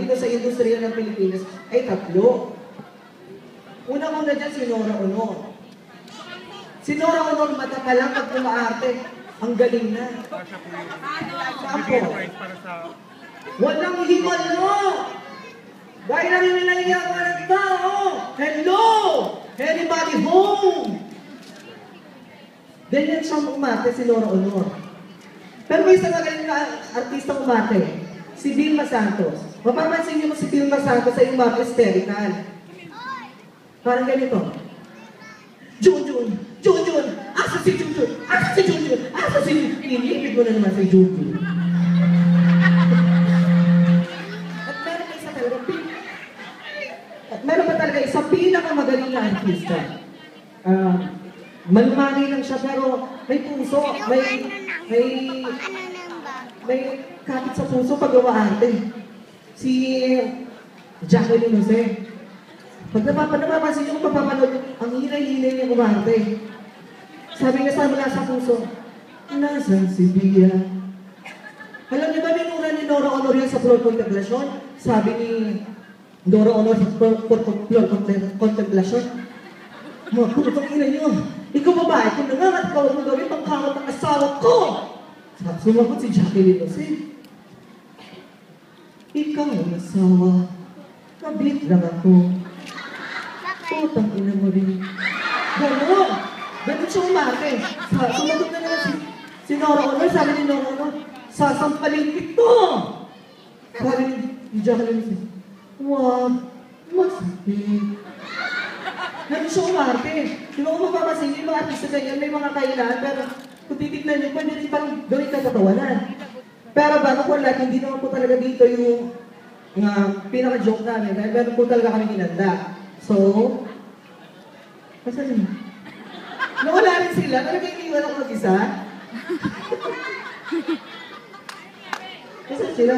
dito sa industriya ng Pilipinas ay tatlo. Unang-una dyan, si Nora Honor. Si Nora Honor, mata pa lang pag umaarte, ang galing na. Sampo. Walang himalo! Dahil lang yung nangyayari ng tao! Hello! Everybody home! Ganyan siyang umarte, si Nora Honor. Pero may isang magaling na artista umarte, si Vilma Santos. Mapapansin niyo mo si Vilma Santos sa yung mga hysterical. Parang ganito. Junjun! Junjun! Asa si Junjun! Asa si Junjun! Asa si Junjun! Iniipid mo na naman si Junjun. At meron pa talaga isang pinakamagaling na artista. Malumani lang siya pero may puso, may kapit sa puso pag umaarte. Si Jacqueline Jose. Pag napapansin niyo kung papapanood, ang hinay-hinay niya umaarte. Sabi niya sa mula sa puso, nasaan si Bia? Alam niyo ba minura ni Nora Honor yan sa Flor Contemplación? Sabi ni Nora Honor sa Flor Contemplación, mga putong ina niyo, ikaw babae, kung nangangat ka, huwag mo gawin pangkawat ng asawa ko! Sumagot si Jacqueline Jose. Ikaw ang asawa, kabit lang ako. Putang ina mo rin. Ganon! Ganon siya umarte. Sumagot na naman si Nora Honor, sabi ni Nora Honor, sasampalin ito! Sabi ni Jacqueline Jose, wag, masakit. Ganon siya umarte. Di ba kung mapapasin yung mga artista ganyan, may mga kailangan, pero kung titignan nyo, pwede rin parang gawin katatawanan. Pero bago po lahat, hindi naman po talaga dito yung pinaka-joke namin, dahil meron po talaga kami hinanda. So, kasi nawala rin sila, talaga iniwan ako mag-isa. Kasi sila,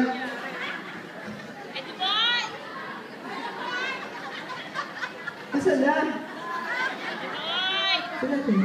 Asan na? Saan natin?